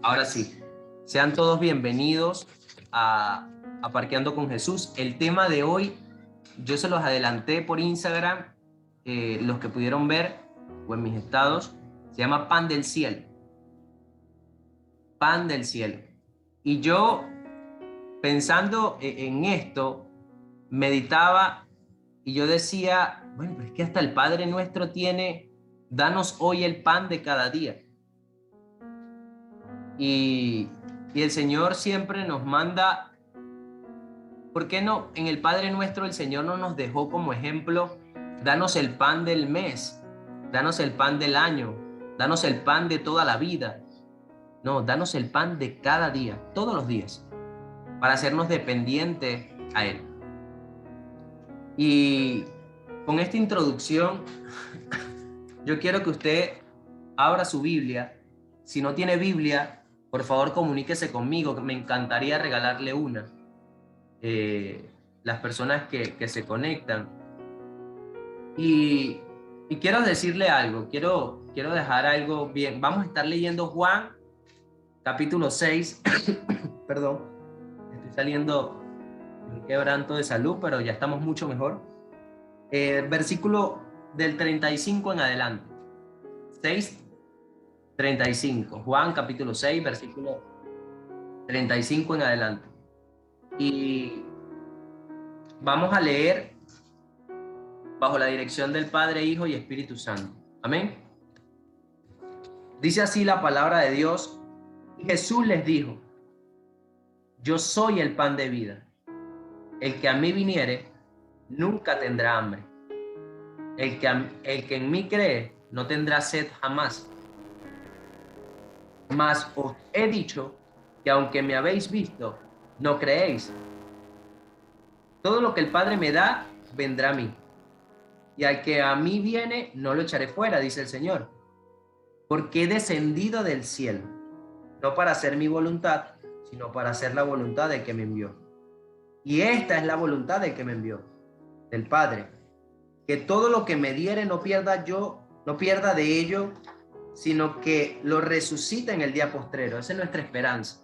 Ahora sí, sean todos bienvenidos a Parqueando con Jesús. El tema de hoy, yo se los adelanté por Instagram, los que pudieron ver o en mis estados, se llama Pan del Cielo. Pan del Cielo. Y yo, pensando en esto, meditaba y yo decía, bueno, pero es que hasta el Padre Nuestro tiene, danos hoy el pan de cada día. Y el Señor siempre nos manda, ¿por qué no? En el Padre Nuestro el Señor no nos dejó como ejemplo, danos el pan del mes, danos el pan del año, danos el pan de toda la vida. No, danos el pan de cada día, todos los días, para hacernos dependientes a Él. Y con esta introducción, yo quiero que usted abra su Biblia. Si no tiene Biblia, por favor comuníquese conmigo, que me encantaría regalarle una. Las personas que se conectan. Y quiero decirle algo, quiero dejar algo bien. Vamos a estar leyendo Juan, capítulo 6. Perdón, estoy saliendo de un quebranto de salud, pero ya estamos mucho mejor. Versículo del 35 en adelante. 6:35. Juan, capítulo 6, versículo 35 en adelante. Y vamos a leer bajo la dirección del Padre, Hijo y Espíritu Santo. Amén. Dice así la palabra de Dios. Y Jesús les dijo: yo soy el pan de vida. El que a mí viniere nunca tendrá hambre. El que en mí cree no tendrá sed jamás. Mas os he dicho que aunque me habéis visto, no creéis. Todo lo que el Padre me da, vendrá a mí. Y al que a mí viene, no lo echaré fuera, dice el Señor. Porque he descendido del cielo, no para hacer mi voluntad, sino para hacer la voluntad del que me envió. Y esta es la voluntad del que me envió, del Padre, que todo lo que me diere no pierda de ello, sino que lo resucita en el día postrero. Esa es nuestra esperanza.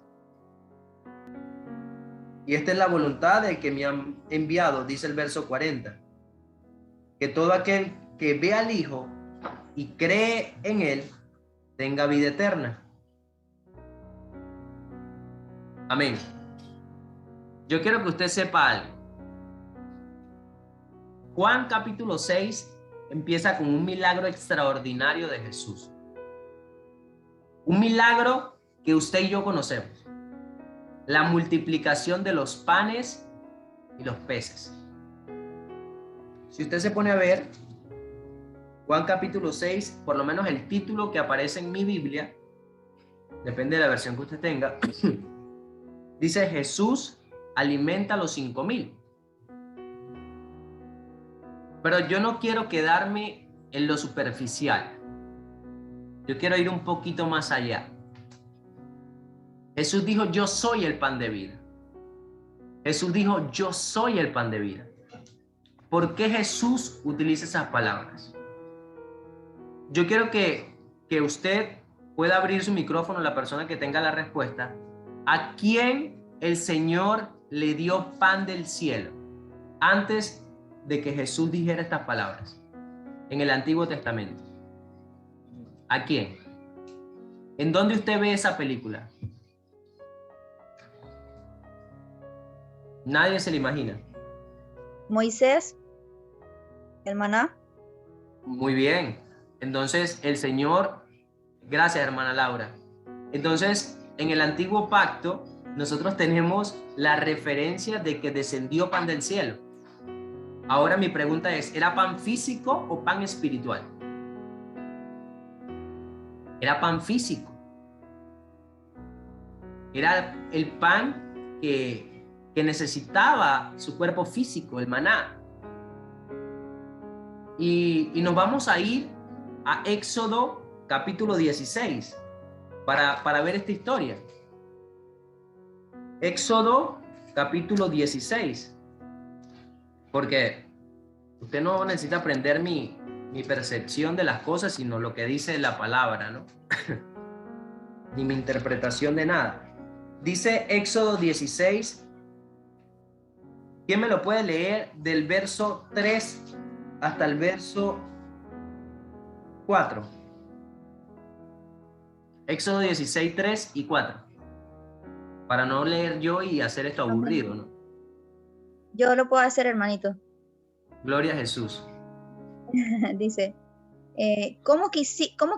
Y esta es la voluntad del que me ha enviado, dice el verso 40. Que todo aquel que ve al Hijo y cree en Él, tenga vida eterna. Amén. Yo quiero que usted sepa algo. Juan capítulo 6 empieza con un milagro extraordinario de Jesús. Un milagro que usted y yo conocemos. La multiplicación de los panes y los peces. Si usted se pone a ver Juan capítulo 6, por lo menos el título que aparece en mi Biblia, depende de la versión que usted tenga, dice: Jesús alimenta a los 5,000. Pero yo no quiero quedarme en lo superficial. Yo quiero ir un poquito más allá. Jesús dijo: yo soy el pan de vida. Jesús dijo: yo soy el pan de vida. ¿Por qué Jesús utiliza esas palabras? Yo quiero que usted pueda abrir su micrófono, la persona que tenga la respuesta. ¿A quién el Señor le dio pan del cielo antes de que Jesús dijera estas palabras en el Antiguo Testamento? ¿A quién? ¿En dónde usted ve esa película? Nadie se la imagina. Moisés, el maná. Muy bien. Entonces el Señor, gracias hermana Laura. Entonces en el Antiguo Pacto nosotros tenemos la referencia de que descendió pan del cielo. Ahora mi pregunta es, ¿era pan físico o pan espiritual? Era pan físico. Era el pan que necesitaba su cuerpo físico, el maná. Y nos vamos a ir a Éxodo capítulo 16 para ver esta historia. Éxodo capítulo 16. Porque usted no necesita aprender mi percepción de las cosas, sino lo que dice la palabra, ¿no? ni mi interpretación de nada. Dice Éxodo 16. ¿Quién me lo puede leer del verso 3 hasta el verso 4? Éxodo 16, 3 y 4. Para no leer yo y hacer esto aburrido, ¿no? Yo lo puedo hacer, hermanito. Gloria a Jesús. Dice, ¿cómo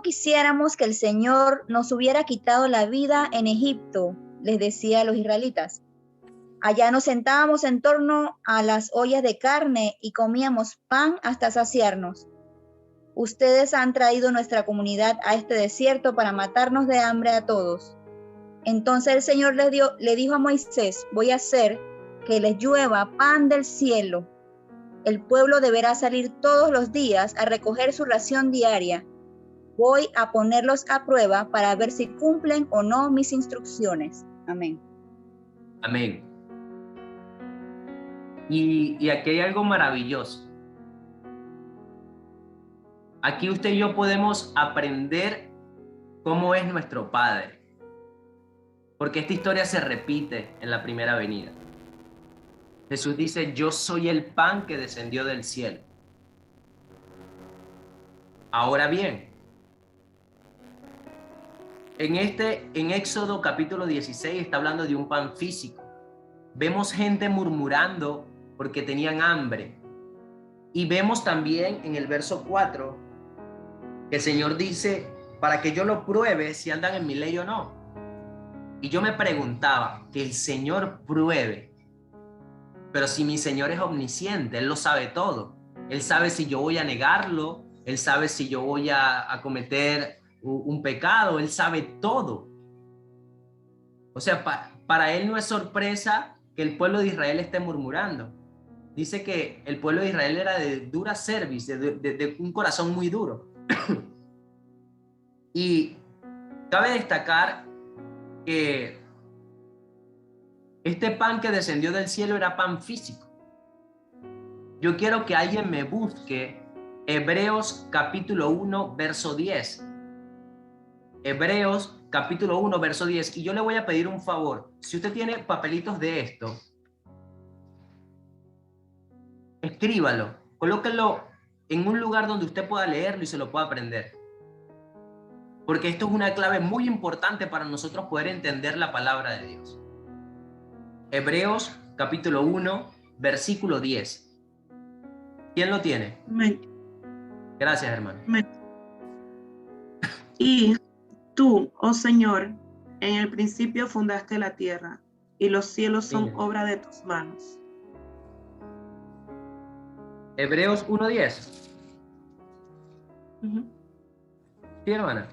quisiéramos que el Señor nos hubiera quitado la vida en Egipto? Les decía a los israelitas. Allá nos sentábamos en torno a las ollas de carne y comíamos pan hasta saciarnos. Ustedes han traído nuestra comunidad a este desierto para matarnos de hambre a todos. Entonces el Señor le dijo a Moisés, voy a hacer que les llueva pan del cielo. El pueblo deberá salir todos los días a recoger su ración diaria. Voy a ponerlos a prueba para ver si cumplen o no mis instrucciones. Amén. Amén. Y aquí hay algo maravilloso. Aquí usted y yo podemos aprender cómo es nuestro Padre. Porque esta historia se repite en la primera venida. Jesús dice, yo soy el pan que descendió del cielo. Ahora bien, en Éxodo capítulo 16 está hablando de un pan físico. Vemos gente murmurando porque tenían hambre. Y vemos también en el verso 4 que el Señor dice, para que yo lo pruebe si andan en mi ley o no. Y yo me preguntaba, que el Señor pruebe, pero si mi Señor es omnisciente, Él lo sabe todo. Él sabe si yo voy a negarlo, Él sabe si yo voy a cometer un pecado, Él sabe todo. O sea, para Él no es sorpresa que el pueblo de Israel esté murmurando. Dice que el pueblo de Israel era de dura cerviz, de un corazón muy duro. Y cabe destacar que este pan que descendió del cielo era pan físico. Yo quiero que alguien me busque Hebreos capítulo 1, verso 10. Hebreos capítulo 1, verso 10. Y yo le voy a pedir un favor. Si usted tiene papelitos de esto, escríbalo, colóquelo en un lugar donde usted pueda leerlo y se lo pueda aprender. Porque esto es una clave muy importante para nosotros poder entender la palabra de Dios. Hebreos capítulo 1, versículo 10. ¿Quién lo tiene? Amén. Gracias, hermano. Amén. Y tú, oh Señor, en el principio fundaste la tierra, y los cielos son Amén. obra de tus manos. Hebreos 1:10. Uh-huh. ¿Sí, hermana?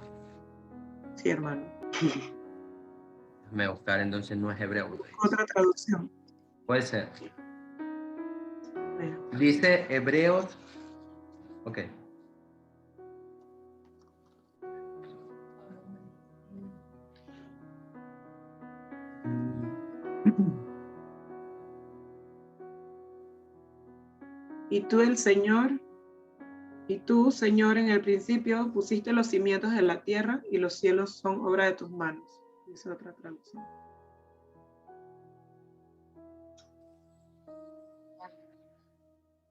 Sí, hermano. Déjame buscar, entonces no es Hebreos 1:10. Otra traducción. Puede ser. Vea. Dice Hebreos. Ok. Y tú, Señor, en el principio pusiste los cimientos de la tierra, y los cielos son obra de tus manos. Dice otra traducción.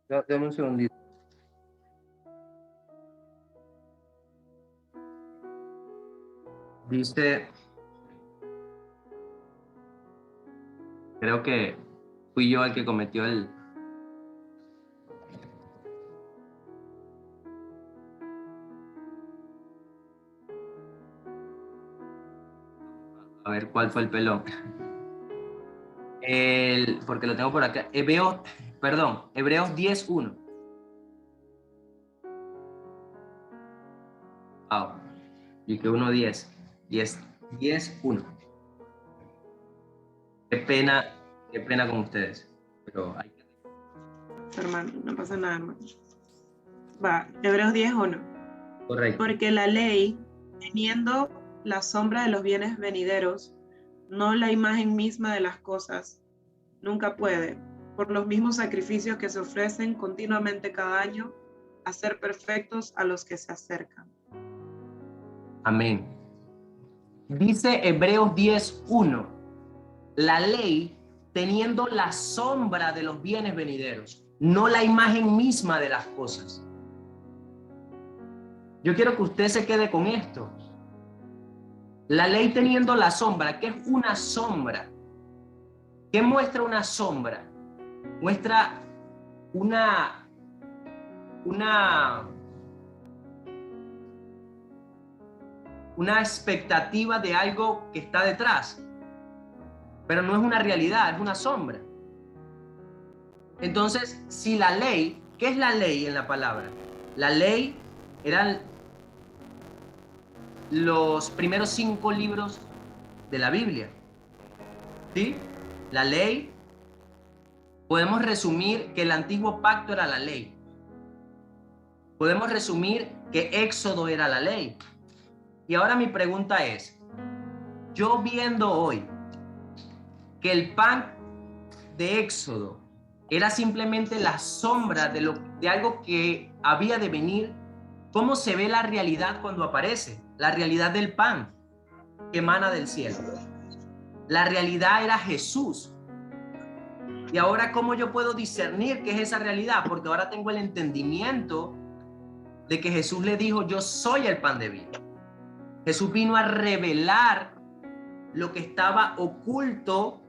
Dame un segundito. Dice. Creo que fui yo el que cometió el. A ver cuál fue el pelón. Porque lo tengo por acá. Hebreos 10:1. Wow. Y que 1:10. 10:1. Qué pena con ustedes. Pero hay que. Hermano, no pasa nada, hermano. Va, Hebreos 10:1. Correcto. Porque la ley, teniendo la sombra de los bienes venideros, no la imagen misma de las cosas, nunca puede, por los mismos sacrificios que se ofrecen continuamente cada año, hacer perfectos a los que se acercan. Amén. Dice Hebreos 10:1, la ley teniendo la sombra de los bienes venideros, no la imagen misma de las cosas. Yo quiero que usted se quede con esto. La ley teniendo la sombra. ¿Qué es una sombra? ¿Qué muestra una sombra? Muestra una expectativa de algo que está detrás, pero no es una realidad, es una sombra. Entonces, si la ley, ¿qué es la ley en la palabra? La ley eran los primeros 5 libros de la Biblia, ¿sí? La ley, podemos resumir que el antiguo pacto era la ley. Podemos resumir que Éxodo era la ley. Y ahora mi pregunta es, yo viendo hoy que el pan de Éxodo era simplemente la sombra de algo que había de venir, ¿cómo se ve la realidad cuando aparece? La realidad del pan que emana del cielo. La realidad era Jesús. Y ahora, ¿cómo yo puedo discernir qué es esa realidad? Porque ahora tengo el entendimiento de que Jesús le dijo, yo soy el pan de vida. Jesús vino a revelar lo que estaba oculto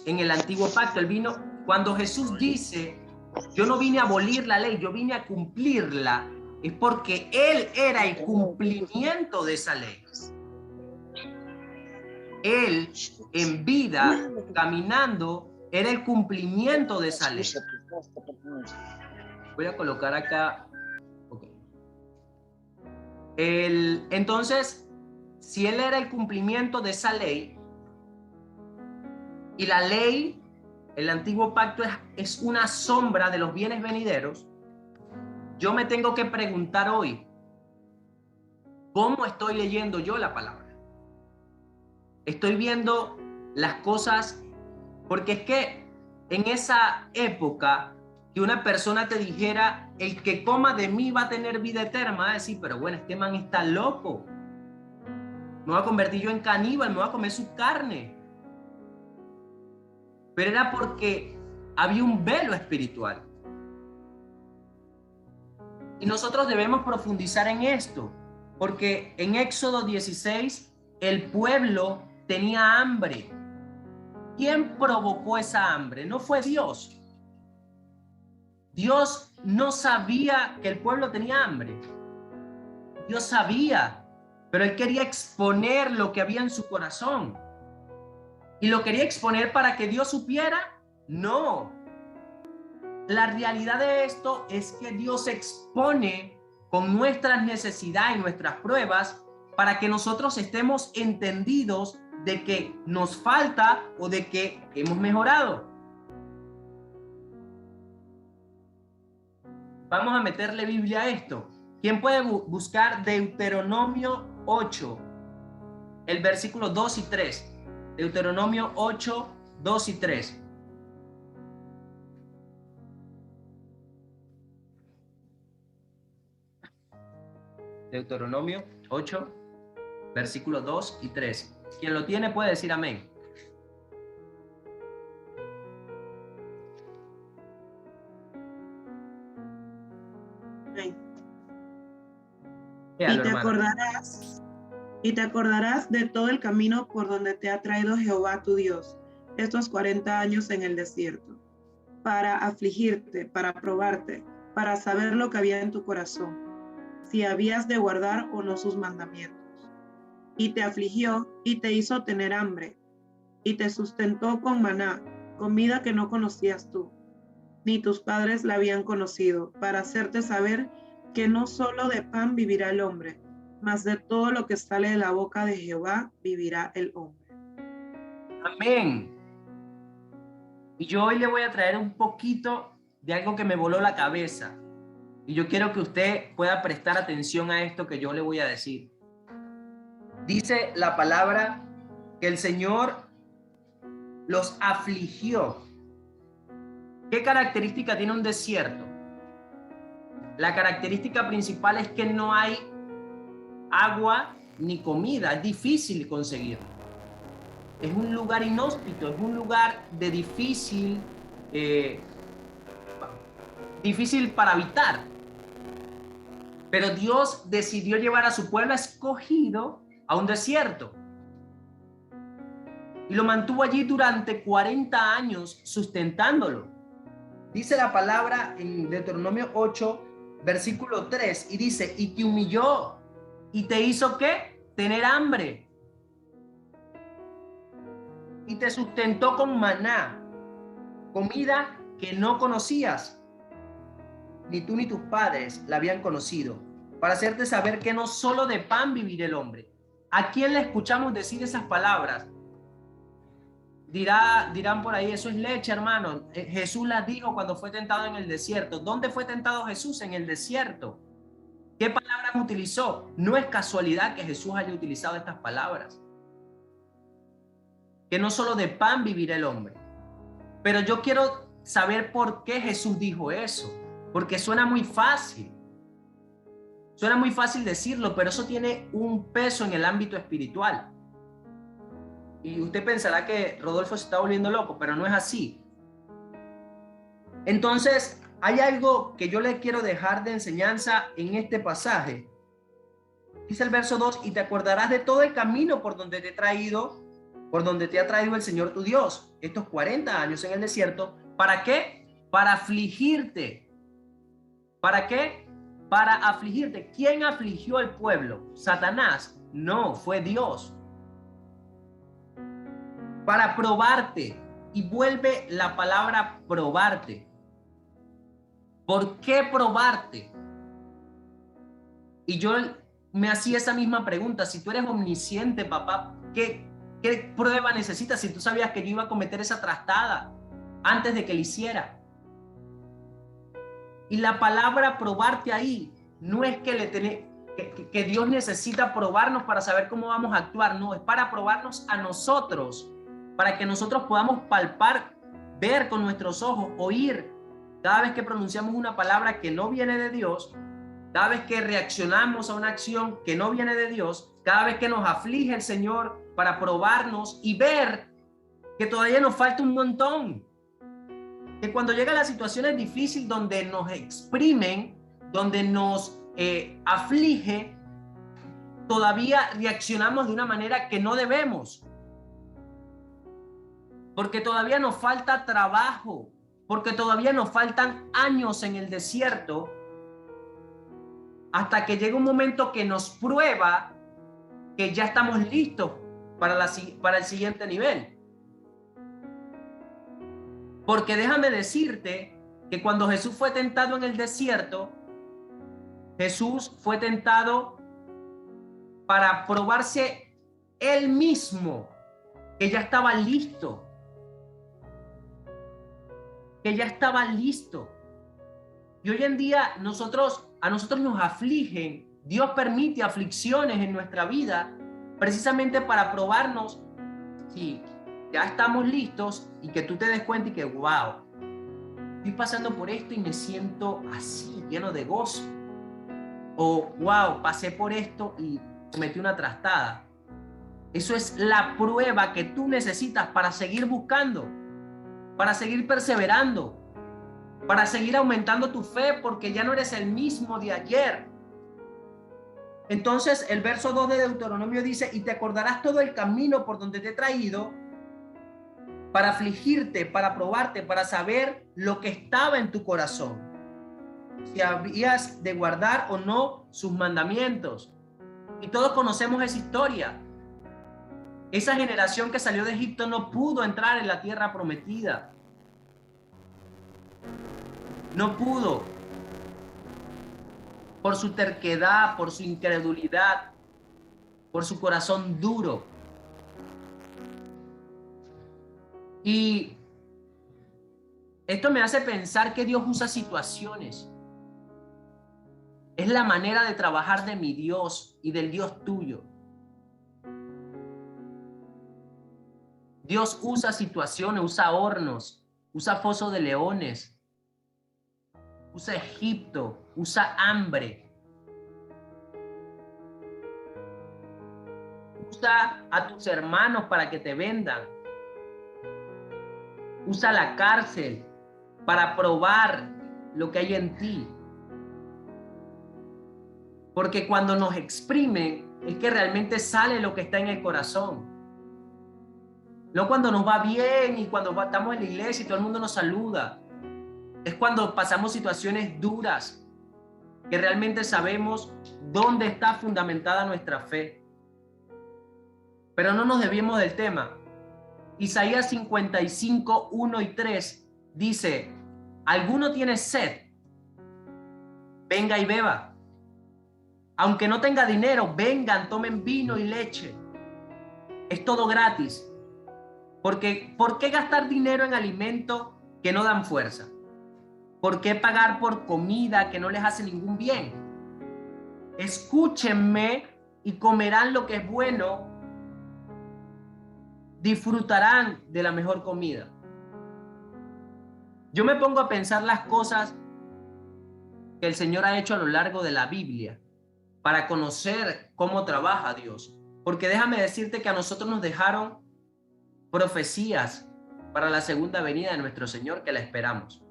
en el antiguo pacto. Él vino, cuando Jesús dice, yo no vine a abolir la ley, yo vine a cumplirla, es porque Él era el cumplimiento de esa ley. Él, en vida, caminando, era el cumplimiento de esa ley. Voy a colocar acá. Okay. Entonces, si Él era el cumplimiento de esa ley, y la ley, el antiguo pacto es una sombra de los bienes venideros, yo me tengo que preguntar hoy, ¿cómo estoy leyendo yo la palabra? Estoy viendo las cosas, porque es que en esa época que una persona te dijera, el que coma de mí va a tener vida eterna, va a decir, pero bueno, este man está loco. Me voy a convertir yo en caníbal, me voy a comer su carne. Pero era porque había un velo espiritual. Y nosotros debemos profundizar en esto, porque en Éxodo 16 el pueblo tenía hambre. ¿Quién provocó esa hambre? No fue Dios. Dios no sabía que el pueblo tenía hambre. Dios sabía, pero Él quería exponer lo que había en su corazón. ¿Y lo quería exponer para que Dios supiera? No. La realidad de esto es que Dios expone con nuestras necesidades y nuestras pruebas para que nosotros estemos entendidos de que nos falta o de que hemos mejorado. Vamos a meterle Biblia a esto. ¿Quién puede buscar Deuteronomio 8, el versículo 2 y 3? Deuteronomio 8, 2 y 3. Deuteronomio 8, versículos 2 y 3. Quien lo tiene puede decir amén. Amén. Véalo, y te acordarás de todo el camino por donde te ha traído Jehová tu Dios estos 40 años en el desierto, para afligirte, para probarte, para saber lo que había en tu corazón, si habías de guardar o no sus mandamientos. Y te afligió y te hizo tener hambre, y te sustentó con maná, comida que no conocías tú, ni tus padres la habían conocido, para hacerte saber que no solo de pan vivirá el hombre, mas de todo lo que sale de la boca de Jehová vivirá el hombre. Amén. Y yo hoy le voy a traer un poquito de algo que me voló la cabeza. Y yo quiero que usted pueda prestar atención a esto que yo le voy a decir. Dice la palabra que el Señor los afligió. ¿Qué característica tiene un desierto? La característica principal es que no hay agua ni comida, es difícil conseguir. Es un lugar inhóspito, es un lugar de difícil para habitar. Pero Dios decidió llevar a su pueblo escogido a un desierto. Y lo mantuvo allí durante 40 años sustentándolo. Dice la palabra en Deuteronomio 8, versículo 3, y dice, y te humilló, y te hizo ¿qué? Tener hambre. Y te sustentó con maná, comida que no conocías, ni tú ni tus padres la habían conocido, para hacerte saber que no solo de pan vivirá el hombre. ¿A quién le escuchamos decir esas palabras? Dirán por ahí, eso es leche, hermano. Jesús las dijo cuando fue tentado en el desierto. ¿Dónde fue tentado Jesús? En el desierto. ¿Qué palabras utilizó? No es casualidad que Jesús haya utilizado estas palabras. Que no solo de pan vivirá el hombre. Pero yo quiero saber por qué Jesús dijo eso. Porque suena muy fácil. Suena muy fácil decirlo, pero eso tiene un peso en el ámbito espiritual. Y usted pensará que Rodolfo se está volviendo loco, pero no es así. Entonces, hay algo que yo le quiero dejar de enseñanza en este pasaje. Dice el verso 2, y te acordarás de todo el camino por donde te ha traído el Señor tu Dios, estos 40 años en el desierto. ¿Para qué? Para afligirte. ¿Para qué? Para afligirte. ¿Quién afligió al pueblo? ¿Satanás? No, fue Dios. Para probarte, y vuelve la palabra probarte. ¿Por qué probarte? Y yo me hacía esa misma pregunta. Si tú eres omnisciente, papá, ¿qué prueba necesitas si tú sabías que yo iba a cometer esa trastada antes de que lo hiciera? Y la palabra probarte ahí no es que Dios necesita probarnos para saber cómo vamos a actuar, no, es para probarnos a nosotros, para que nosotros podamos palpar, ver con nuestros ojos, oír. Cada vez que pronunciamos una palabra que no viene de Dios, cada vez que reaccionamos a una acción que no viene de Dios, cada vez que nos aflige el Señor para probarnos y ver que todavía nos falta un montón. Que cuando llegan las situaciones difíciles donde nos exprimen, donde nos aflige, todavía reaccionamos de una manera que no debemos. Porque todavía nos falta trabajo, porque todavía nos faltan años en el desierto, hasta que llega un momento que nos prueba que ya estamos listos para el siguiente nivel. Porque déjame decirte que cuando Jesús fue tentado en el desierto, Jesús fue tentado para probarse él mismo, que ya estaba listo. Que ya estaba listo. Y hoy en día a nosotros nos afligen. Dios permite aflicciones en nuestra vida precisamente para probarnos si ya estamos listos y que tú te des cuenta y que wow, estoy pasando por esto y me siento así, lleno de gozo. O wow, pasé por esto y cometí una trastada. Eso es la prueba que tú necesitas para seguir buscando, para seguir perseverando, para seguir aumentando tu fe, porque ya no eres el mismo de ayer. Entonces el verso 2 de Deuteronomio dice, y te acordarás todo el camino por donde te he traído para afligirte, para probarte, para saber lo que estaba en tu corazón, si habías de guardar o no sus mandamientos. Y todos conocemos esa historia. Esa generación que salió de Egipto no pudo entrar en la tierra prometida. No pudo. Por su terquedad, por su incredulidad, por su corazón duro. Y esto me hace pensar que Dios usa situaciones. Es la manera de trabajar de mi Dios y del Dios tuyo. Dios usa situaciones, usa hornos, usa foso de leones, usa Egipto, usa hambre. Usa a tus hermanos para que te vendan. Usa la cárcel para probar lo que hay en ti. Porque cuando nos exprimen es que realmente sale lo que está en el corazón. No cuando nos va bien y cuando estamos en la iglesia y todo el mundo nos saluda. Es cuando pasamos situaciones duras que realmente sabemos dónde está fundamentada nuestra fe. Pero no nos desviemos del tema. Isaías 55, 1 y 3 dice: ¿alguno tiene sed? Venga y beba. Aunque no tenga dinero, vengan, tomen vino y leche. Es todo gratis. Porque, ¿por qué gastar dinero en alimentos que no dan fuerza? ¿Por qué pagar por comida que no les hace ningún bien? Escúchenme y comerán lo que es bueno. Disfrutarán de la mejor comida. Yo me pongo a pensar las cosas que el Señor ha hecho a lo largo de la Biblia para conocer cómo trabaja Dios. Porque déjame decirte que a nosotros nos dejaron profecías para la segunda venida de nuestro Señor, que la esperamos.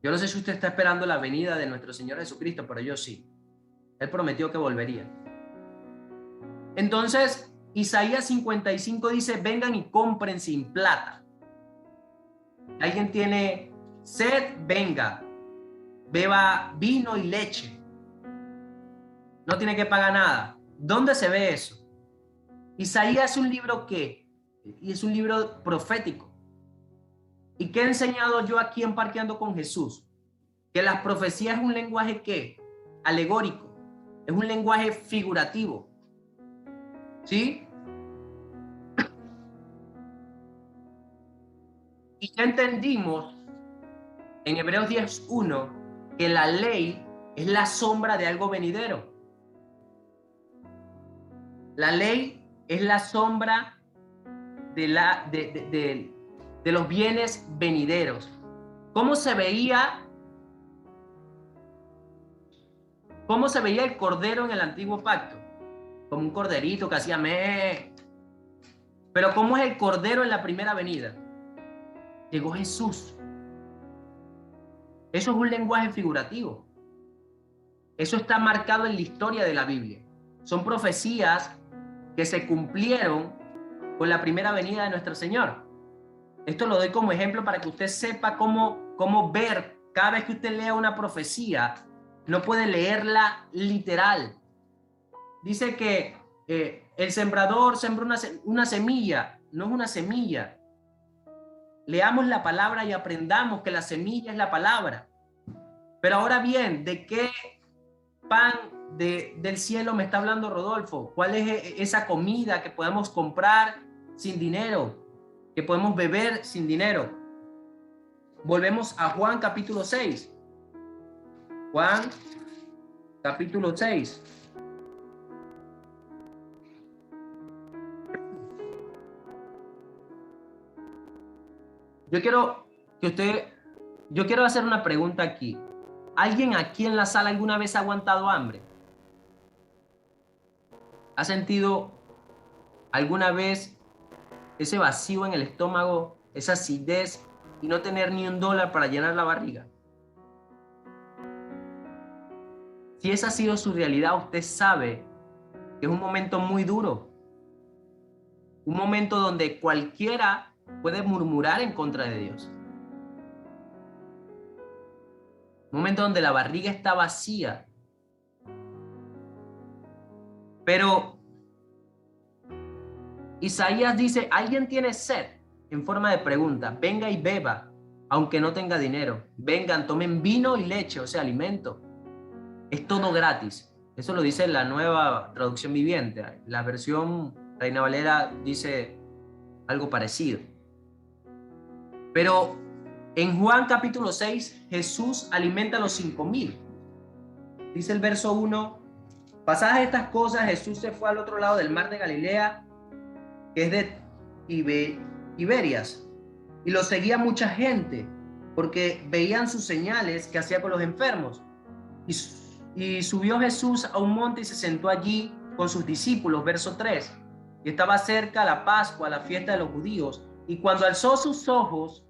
Yo no sé si usted está esperando la venida de nuestro Señor Jesucristo, pero yo sí. Él prometió que volvería. Entonces, Isaías 55 dice: vengan y compren sin plata. ¿Alguien tiene sed? Venga, beba vino y leche. No tiene que pagar nada. ¿Dónde se ve eso? Isaías es un libro que, y es un libro profético. ¿Y qué he enseñado yo aquí en Parqueando con Jesús? Que las profecías es un lenguaje ¿qué? Alegórico. Es un lenguaje figurativo. ¿Sí? Y ya entendimos en Hebreos 10:1 que la ley es la sombra de algo venidero. La ley es la sombra de los bienes venideros. ¿Cómo se veía el cordero en el antiguo pacto? Como un corderito que hacía meh. Pero ¿cómo es el cordero en la primera venida? Llegó Jesús. Eso es un lenguaje figurativo. Eso está marcado en la historia de la Biblia. Son profecías que se cumplieron con la primera venida de nuestro Señor. Esto lo doy como ejemplo para que usted sepa cómo ver. Cada vez que usted lea una profecía, no puede leerla literal. Dice que el sembrador sembró una semilla. No es una semilla. Leamos la palabra y aprendamos que la semilla es la palabra. Pero ahora bien, ¿de qué pan del cielo me está hablando Rodolfo? ¿Cuál es esa comida que podemos comprar sin dinero? Que podemos beber sin dinero. Volvemos a Juan capítulo 6. Juan capítulo 6. Yo quiero hacer una pregunta aquí. ¿Alguien aquí en la sala alguna vez ha aguantado hambre? ¿Ha sentido alguna vez ese vacío en el estómago, esa acidez y no tener ni $1 para llenar la barriga? Si esa ha sido su realidad, usted sabe que es un momento muy duro. Un momento donde cualquiera puede murmurar en contra de Dios. Un momento donde la barriga está vacía. Pero Isaías dice: ¿alguien tiene sed? En forma de pregunta. Venga y beba, aunque no tenga dinero. Vengan, tomen vino y leche, o sea, alimento. Es todo gratis. Eso lo dice la nueva traducción viviente. La versión Reina Valera dice algo parecido. Pero en Juan capítulo 6, Jesús alimenta a los 5,000. Dice el verso 1: pasadas estas cosas, Jesús se fue al otro lado del mar de Galilea, que es de Tiberias, y lo seguía mucha gente, porque veían sus señales que hacía con los enfermos. Y subió Jesús a un monte y se sentó allí, con sus discípulos, verso 3, y estaba cerca la Pascua, la fiesta de los judíos, y cuando alzó sus ojos,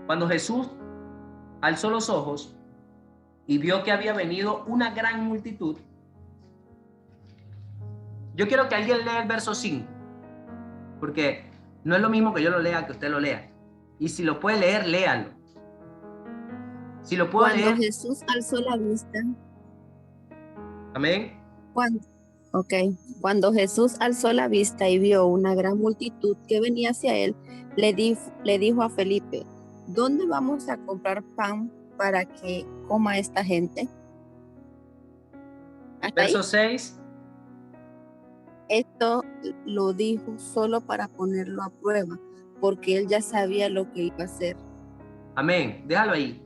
cuando Jesús alzó los ojos y vio que había venido una gran multitud. Yo quiero que alguien lea el verso 5, porque no es lo mismo que yo lo lea que usted lo lea. Y si lo puede leer, léalo. Si lo puedo Cuando leer. Jesús alzó la vista. Amén. Cuando Jesús alzó la vista y vio una gran multitud que venía hacia él, le dijo a Felipe: ¿dónde vamos a comprar pan para que coma esta gente? ¿Hasta Verso ahí? 6. Esto lo dijo solo para ponerlo a prueba, porque él ya sabía lo que iba a hacer. Amén. Déjalo ahí.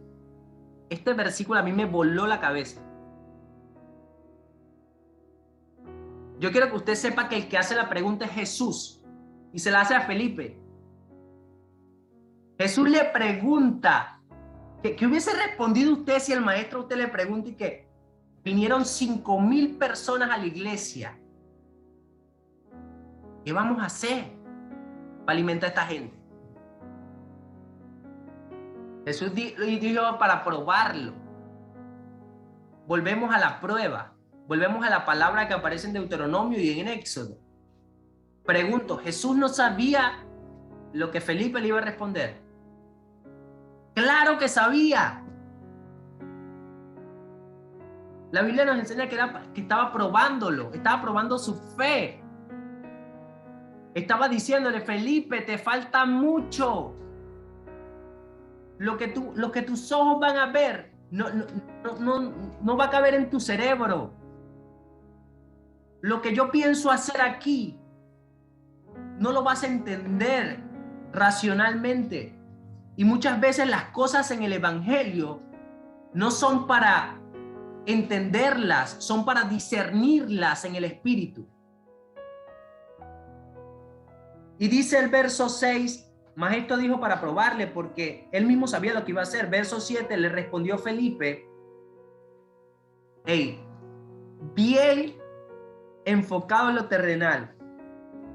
Este versículo a mí me voló la cabeza. Yo quiero que usted sepa que el que hace la pregunta es Jesús y se la hace a Felipe. Jesús le pregunta, ¿qué hubiese respondido usted si el maestro a usted le pregunta y que vinieron 5,000 personas a la iglesia? ¿Qué vamos a hacer para alimentar a esta gente? Jesús dijo para probarlo. Volvemos a la prueba. Volvemos a la palabra que aparece en Deuteronomio y en Éxodo. Pregunto, ¿Jesús no sabía lo que Felipe le iba a responder? ¡Claro que sabía! La Biblia nos enseña que estaba probándolo, estaba probando su fe. Estaba diciéndole: Felipe, te falta mucho. Lo que tus ojos van a ver no va a caber en tu cerebro. Lo que yo pienso hacer aquí no lo vas a entender racionalmente. Y muchas veces las cosas en el evangelio no son para entenderlas, son para discernirlas en el espíritu. Y dice el verso 6, mas esto dijo para probarle, porque él mismo sabía lo que iba a hacer. Verso 7, le respondió Felipe: bien enfocado en lo terrenal,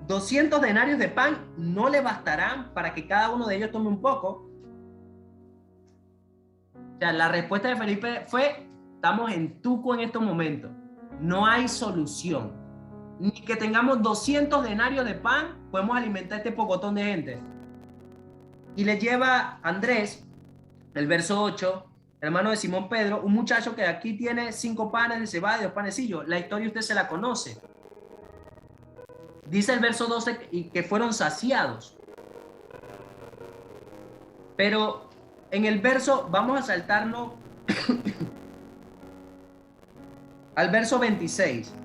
200 denarios de pan no le bastarán para que cada uno de ellos tome un poco. O sea, la respuesta de Felipe fue: estamos en tuco en estos momentos, no hay solución, ni que tengamos 200 denarios de pan podemos alimentar a este pocotón de gente. Y le lleva Andrés, el verso 8, hermano de Simón Pedro, un muchacho que aquí tiene 5 panes de cebada y 2 panecillos. La historia usted se la conoce. Dice el verso 12 y que fueron saciados. Pero en el verso, vamos a saltarnos al verso 26.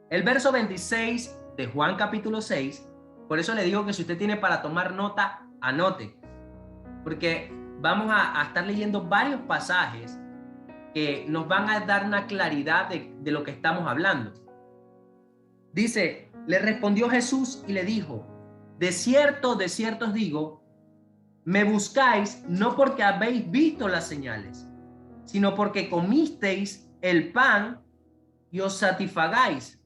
El verso 26 de Juan capítulo 6, por eso le digo que si usted tiene para tomar nota, anote. Porque vamos a estar leyendo varios pasajes que nos van a dar una claridad de lo que estamos hablando. Dice: le respondió Jesús y le dijo: de cierto os digo, me buscáis no porque habéis visto las señales, sino porque comisteis el pan y os satisfagáis.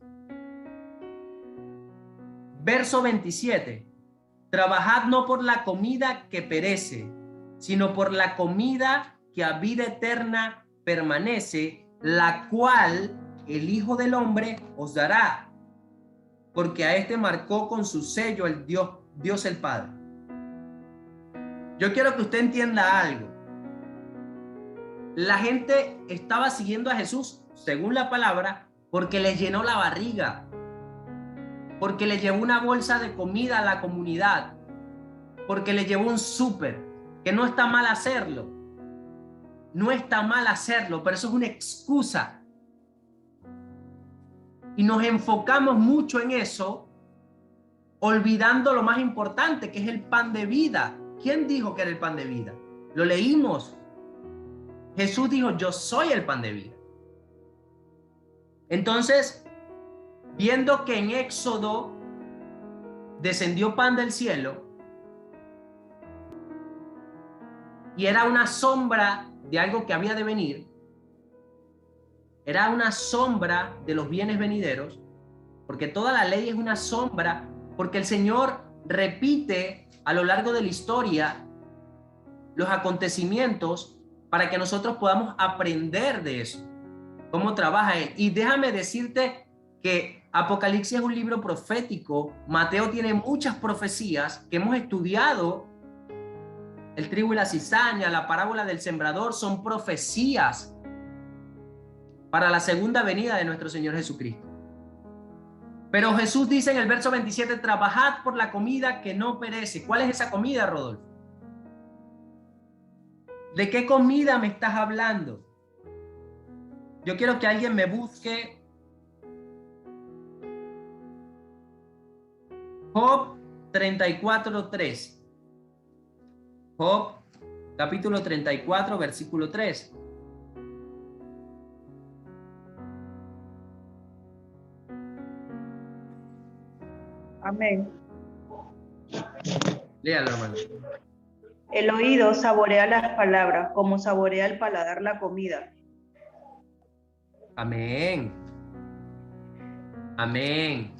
Verso 27. Trabajad no por la comida que perece, sino por la comida que a vida eterna permanece, la cual el Hijo del Hombre os dará, porque a este marcó con su sello el Dios el Padre. Yo quiero que usted entienda algo. La gente estaba siguiendo a Jesús, según la palabra, porque les llenó la barriga, porque le llevó una bolsa de comida a la comunidad, porque le llevó un súper, que no está mal hacerlo. No está mal hacerlo, pero eso es una excusa. Y nos enfocamos mucho en eso, olvidando lo más importante, que es el pan de vida. ¿Quién dijo que era el pan de vida? Lo leímos. Jesús dijo: yo soy el pan de vida. Entonces, viendo que en Éxodo descendió pan del cielo y era una sombra de algo que había de venir, era una sombra de los bienes venideros, porque toda la ley es una sombra, porque el Señor repite a lo largo de la historia los acontecimientos para que nosotros podamos aprender de eso, cómo trabaja Él. Y déjame decirte que Apocalipsis es un libro profético. Mateo tiene muchas profecías que hemos estudiado. El trigo y la cizaña, la parábola del sembrador, son profecías para la segunda venida de nuestro Señor Jesucristo. Pero Jesús dice en el verso 27, trabajad por la comida que no perece. ¿Cuál es esa comida, Rodolfo? ¿De qué comida me estás hablando? Yo quiero que alguien me busque Job 34:3. Job, capítulo 34, versículo 3. Amén. Léalo, hermano. El oído saborea las palabras como saborea el paladar la comida. Amén. Amén.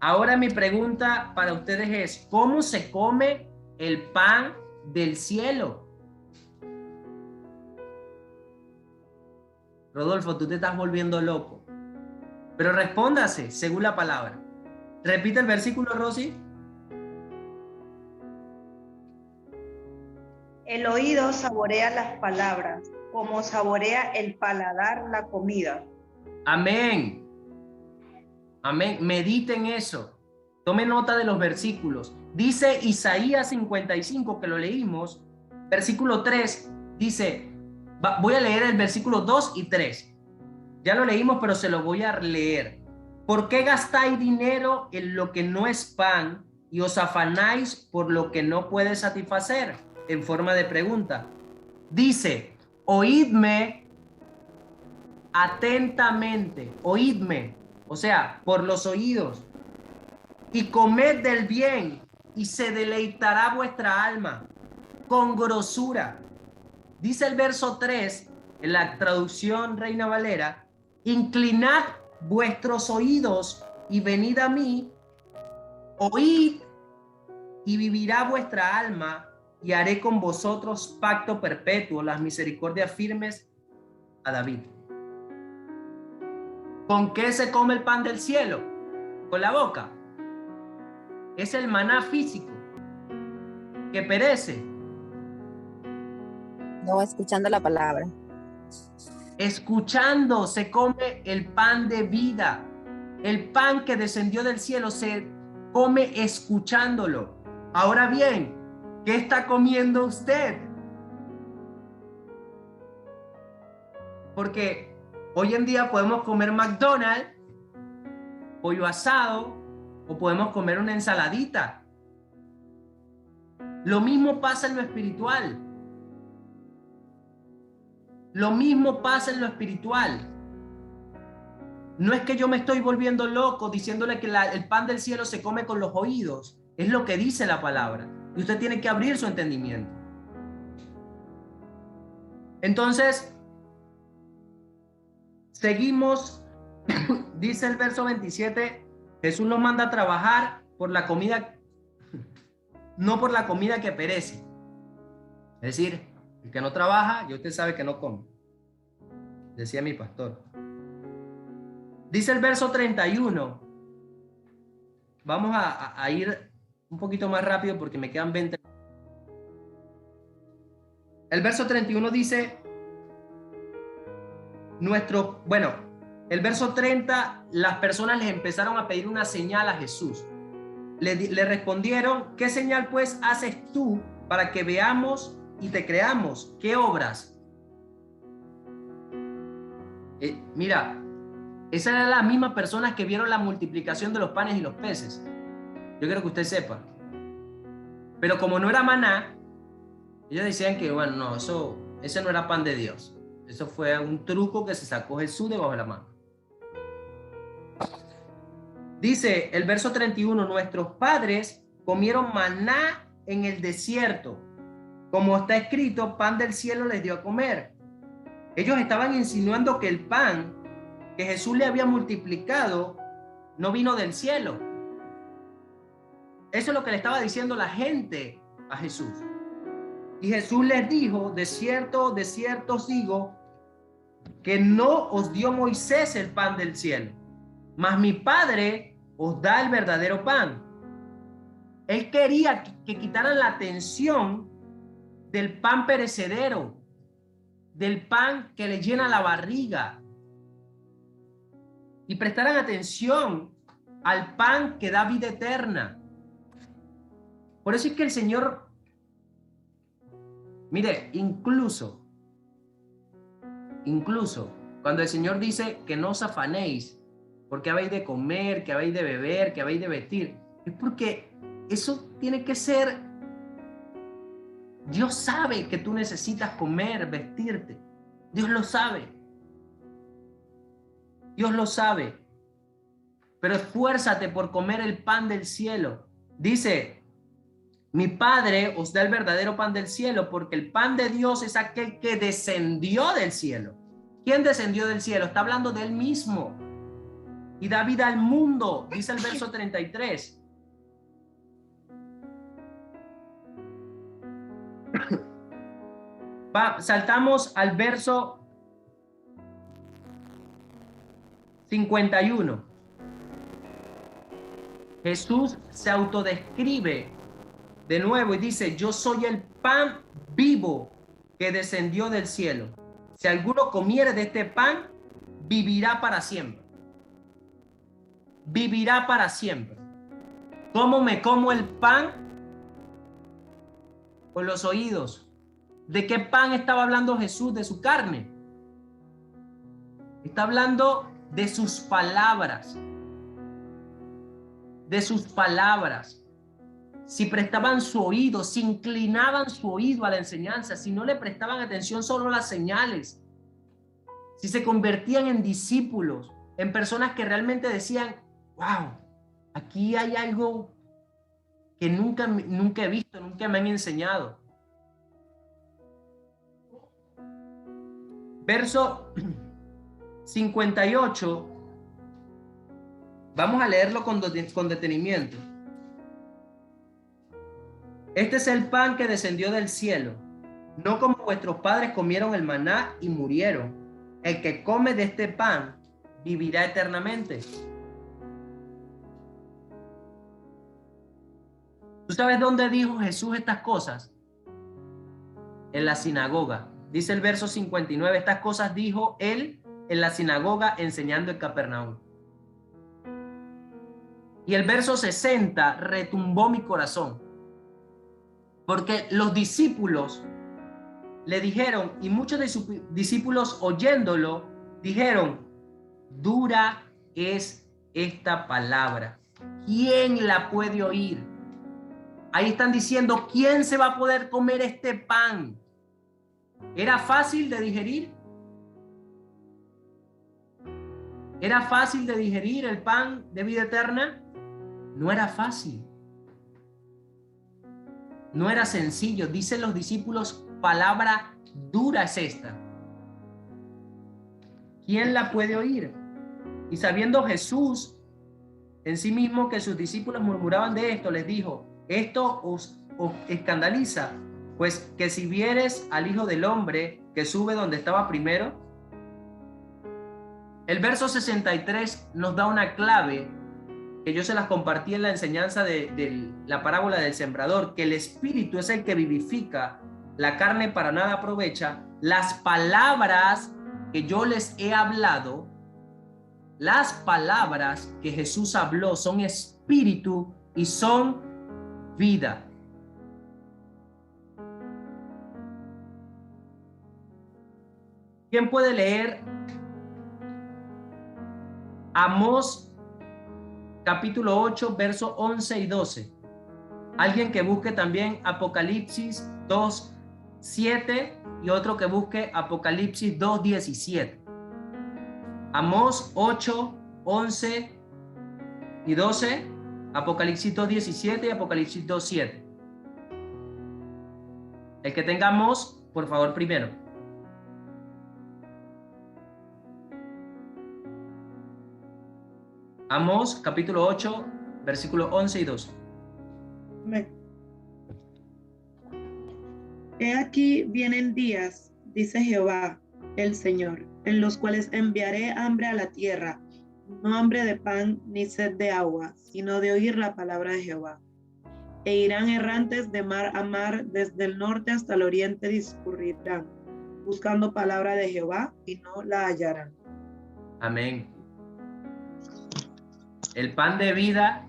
Ahora mi pregunta para ustedes es, ¿cómo se come el pan del cielo? Rodolfo, tú te estás volviendo loco. Pero respóndase según la palabra. Repite el versículo, Rosy. El oído saborea las palabras como saborea el paladar la comida. Amén. Amén. Mediten eso. Tomen nota de los versículos. Dice Isaías 55, que lo leímos. Versículo 3 dice, voy a leer el versículo 2 y 3. Ya lo leímos, pero se lo voy a leer. ¿Por qué gastáis dinero en lo que no es pan y os afanáis por lo que no puede satisfacer? En forma de pregunta. Dice, oídme atentamente, oídme, o sea, por los oídos, y comed del bien, y se deleitará vuestra alma con grosura. Dice el verso 3, en la traducción Reina Valera, inclinad vuestros oídos y venid a mí, oíd y vivirá vuestra alma, y haré con vosotros pacto perpetuo, las misericordias firmes a David. ¿Con qué se come el pan del cielo? Con la boca. Es el maná físico que perece. No, escuchando la palabra. Escuchando se come el pan de vida. El pan que descendió del cielo se come escuchándolo. Ahora bien, ¿qué está comiendo usted? Porque hoy en día podemos comer McDonald's, pollo asado, o podemos comer una ensaladita. Lo mismo pasa en lo espiritual. Lo mismo pasa en lo espiritual. No es que yo me estoy volviendo loco diciéndole que el pan del cielo se come con los oídos. Es lo que dice la palabra. Y usted tiene que abrir su entendimiento. Entonces, seguimos. Dice el verso 27, Jesús nos manda a trabajar por la comida, no por la comida que perece. Es decir, el que no trabaja, ya usted sabe que no come. Decía mi pastor. Dice el verso 31. Vamos a ir un poquito más rápido porque me quedan 20. El verso 31 dice, el verso 30, las personas les empezaron a pedir una señal a Jesús. Le respondieron, ¿qué señal pues haces tú para que veamos y te creamos? ¿Qué obras? Mira, esas eran las mismas personas que vieron la multiplicación de los panes y los peces. Yo quiero que usted sepa. Pero como no era maná, ellos decían que, bueno, no, ese no era pan de Dios. Eso fue un truco que se sacó Jesús debajo de la mano. Dice el verso 31, nuestros padres comieron maná en el desierto. Como está escrito, pan del cielo les dio a comer. Ellos estaban insinuando que el pan que Jesús le había multiplicado no vino del cielo. Eso es lo que le estaba diciendo la gente a Jesús. Y Jesús les dijo, de cierto os digo, que no os dio Moisés el pan del cielo, mas mi Padre os da el verdadero pan. Él quería que quitaran la atención del pan perecedero, del pan que le llena la barriga, y prestaran atención al pan que da vida eterna. Por eso es que el Señor, mire, incluso cuando el Señor dice que no os afanéis, porque habéis de comer, que habéis de beber, que habéis de vestir, es porque eso tiene que ser, Dios sabe que tú necesitas comer, vestirte. Dios lo sabe. Dios lo sabe. Pero esfuérzate por comer el pan del cielo. Dice, mi Padre os da el verdadero pan del cielo, porque el pan de Dios es aquel que descendió del cielo. ¿Quién descendió del cielo? Está hablando de él mismo. Y da vida al mundo, dice el verso 33. Saltamos al verso 51. Jesús se autodescribe de nuevo y dice, yo soy el pan vivo que descendió del cielo. Si alguno comiere de este pan, vivirá para siempre. Vivirá para siempre. ¿Cómo me como el pan? Con los oídos. ¿De qué pan estaba hablando Jesús? De su carne. Está hablando de sus palabras. De sus palabras. Si prestaban su oído, si inclinaban su oído a la enseñanza, si no le prestaban atención solo a las señales, si se convertían en discípulos, en personas que realmente decían, wow, aquí hay algo que nunca he visto, nunca me han enseñado. Verso 58, vamos a leerlo con detenimiento. Este es el pan que descendió del cielo, no como vuestros padres comieron el maná y murieron. El que come de este pan vivirá eternamente. ¿Tú sabes dónde dijo Jesús estas cosas? En la sinagoga. Dice el verso 59, estas cosas dijo él en la sinagoga enseñando en Capernaum. Y el verso 60 retumbó mi corazón, porque los discípulos le dijeron, y muchos de sus discípulos oyéndolo, dijeron, dura es esta palabra, ¿quién la puede oír? Ahí están diciendo, ¿quién se va a poder comer este pan? ¿Era fácil de digerir? ¿Era fácil de digerir el pan de vida eterna? No era fácil. No era sencillo. Dicen los discípulos, palabra dura es esta. ¿Quién la puede oír? Y sabiendo Jesús en sí mismo que sus discípulos murmuraban de esto, les dijo, esto os escandaliza, pues que si vieres al Hijo del Hombre que sube donde estaba primero. El verso 63 nos da una clave que yo se las compartí en la enseñanza de la parábola del sembrador, que el espíritu es el que vivifica, la carne para nada aprovecha. Las palabras que yo les he hablado, las palabras que Jesús habló son espíritu y son vida. ¿Quién puede leer Amós capítulo 8, versos 11 y 12? Alguien que busque también Apocalipsis 2, 7 y otro que busque Apocalipsis 2, 17. Amós 8, 11 y 12, Apocalipsis 2, 17 y Apocalipsis 2, 7. El que tenga Amós, por favor, primero. Amós capítulo 8, versículos 11 y 12. Amén. He aquí vienen días, dice Jehová, el Señor, en los cuales enviaré hambre a la tierra, no hambre de pan ni sed de agua, sino de oír la palabra de Jehová. E irán errantes de mar a mar, desde el norte hasta el oriente discurrirán, buscando palabra de Jehová y no la hallarán. Amén. El pan de vida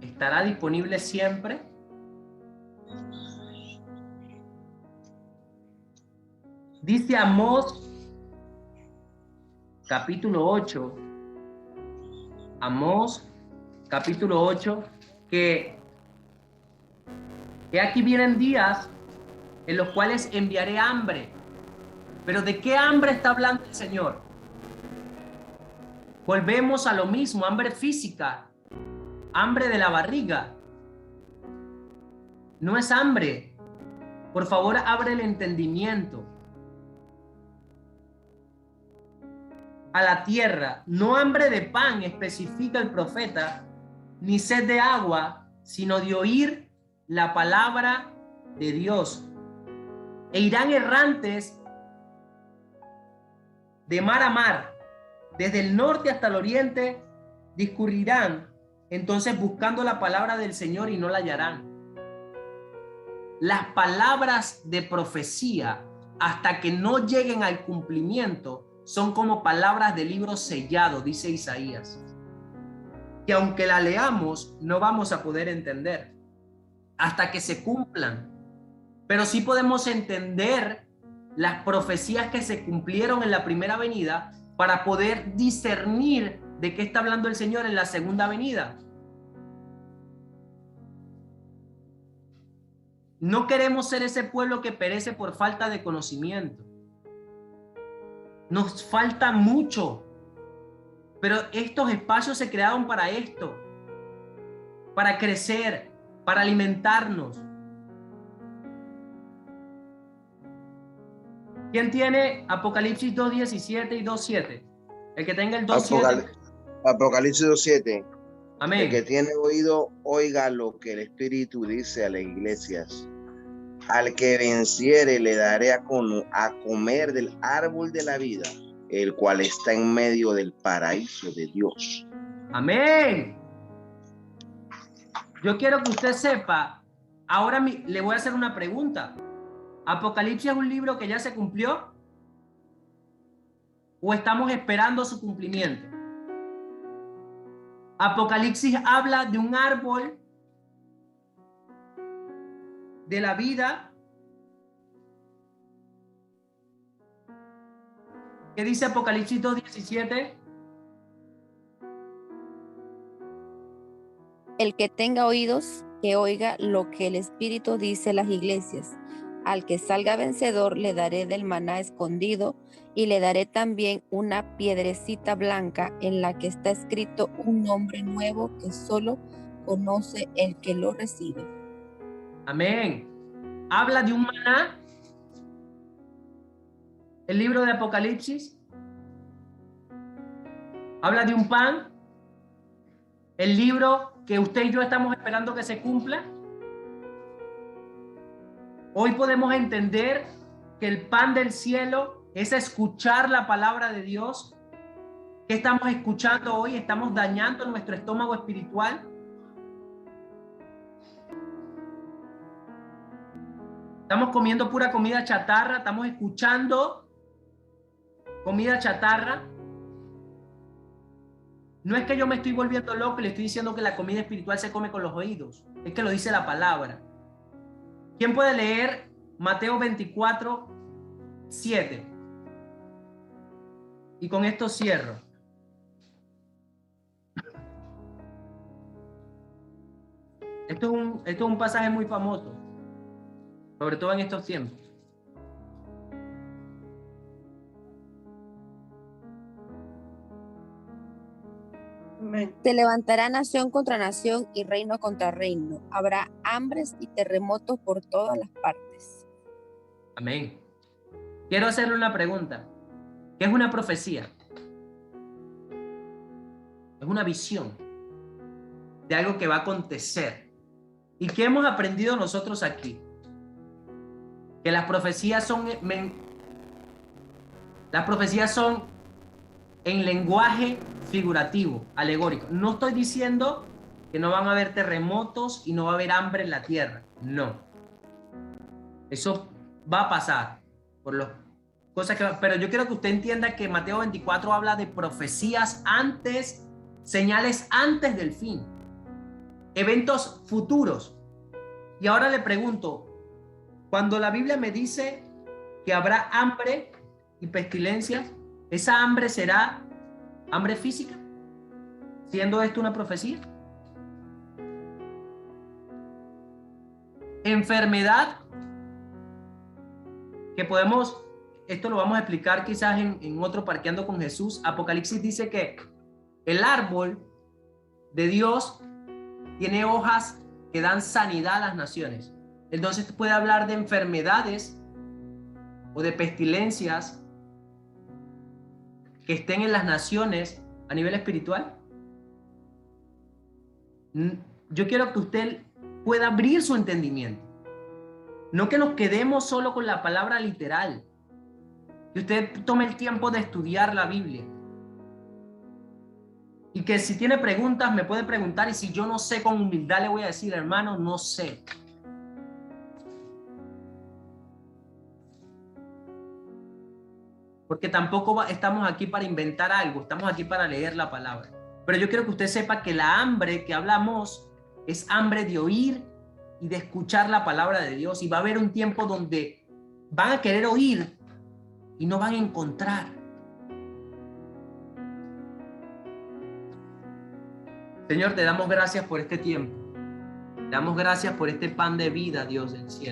estará disponible siempre. Dice Amós capítulo 8, Amós capítulo 8, que aquí vienen días en los cuales enviaré hambre. Pero ¿de qué hambre está hablando el Señor? Volvemos a lo mismo, hambre física, hambre de la barriga. No es hambre. Por favor, abre el entendimiento. A la tierra, no hambre de pan, especifica el profeta, ni sed de agua, sino de oír la palabra de Dios. E irán errantes de mar a mar, desde el norte hasta el oriente, discurrirán, entonces buscando la palabra del Señor y no la hallarán. Las palabras de profecía, hasta que no lleguen al cumplimiento, son como palabras de libro sellado, dice Isaías, que aunque la leamos, no vamos a poder entender hasta que se cumplan. Pero sí podemos entender las profecías que se cumplieron en la primera venida para poder discernir de qué está hablando el Señor en la segunda venida. No queremos ser ese pueblo que perece por falta de conocimiento. Nos falta mucho, pero estos espacios se crearon para esto, para crecer, para alimentarnos. ¿Quién tiene Apocalipsis 2:17 y 2:7? El que tenga el 2:7. Apocalipsis 2:7. Amén. El que tiene oído, oiga lo que el Espíritu dice a las iglesias. Al que venciere le daré a comer del árbol de la vida, el cual está en medio del paraíso de Dios. Amén. Yo quiero que usted sepa, ahora le voy a hacer una pregunta. ¿Apocalipsis es un libro que ya se cumplió? ¿O estamos esperando su cumplimiento? Apocalipsis habla de un árbol de la vida. ¿Qué dice Apocalipsis 2:17? El que tenga oídos, que oiga lo que el Espíritu dice a las iglesias. Al que salga vencedor le daré del maná escondido y le daré también una piedrecita blanca en la que está escrito un nombre nuevo que solo conoce el que lo recibe. Amén. Habla de un maná. El libro de Apocalipsis habla de un pan. El libro que usted y yo estamos esperando que se cumpla. Hoy podemos entender que el pan del cielo es escuchar la palabra de Dios. ¿Qué estamos escuchando hoy? ¿Estamos dañando nuestro estómago espiritual? Estamos comiendo pura comida chatarra, estamos escuchando comida chatarra. No es que yo me estoy volviendo loco y le estoy diciendo que la comida espiritual se come con los oídos, es que lo dice la palabra. ¿Quién puede leer Mateo 24:7? Y con esto cierro. Esto es un pasaje muy famoso, sobre todo en estos tiempos. Amén. Se levantará nación contra nación y reino contra reino. Habrá hambres y terremotos por todas las partes. Amén. Quiero hacerle una pregunta. ¿Qué es una profecía? Es una visión de algo que va a acontecer. ¿Y qué hemos aprendido nosotros aquí? Que las profecías son en lenguaje figurativo, alegórico. No estoy diciendo que no van a haber terremotos y no va a haber hambre en la tierra. No. Eso va a pasar por las cosas que... Pero yo quiero que usted entienda que Mateo 24 habla de profecías antes, señales antes del fin, eventos futuros. Y ahora le pregunto, cuando la Biblia me dice que habrá hambre y pestilencias, ¿esa hambre será hambre física? ¿Siendo esto una profecía? Enfermedad, que podemos, esto lo vamos a explicar quizás en otro Parqueando con Jesús. Apocalipsis dice que el árbol de Dios tiene hojas que dan sanidad a las naciones. Entonces puede hablar de enfermedades o de pestilencias que estén en las naciones a nivel espiritual. Yo quiero que usted pueda abrir su entendimiento. No que nos quedemos solo con la palabra literal. Que usted tome el tiempo de estudiar la Biblia. Y que si tiene preguntas me puede preguntar, y si yo no sé, con humildad le voy a decir, hermano, no sé. Porque tampoco estamos aquí para inventar algo, estamos aquí para leer la palabra. Pero yo quiero que usted sepa que la hambre que hablamos es hambre de oír y de escuchar la palabra de Dios. Y va a haber un tiempo donde van a querer oír y no van a encontrar. Señor, te damos gracias por este tiempo. Te damos gracias por este pan de vida, Dios del cielo.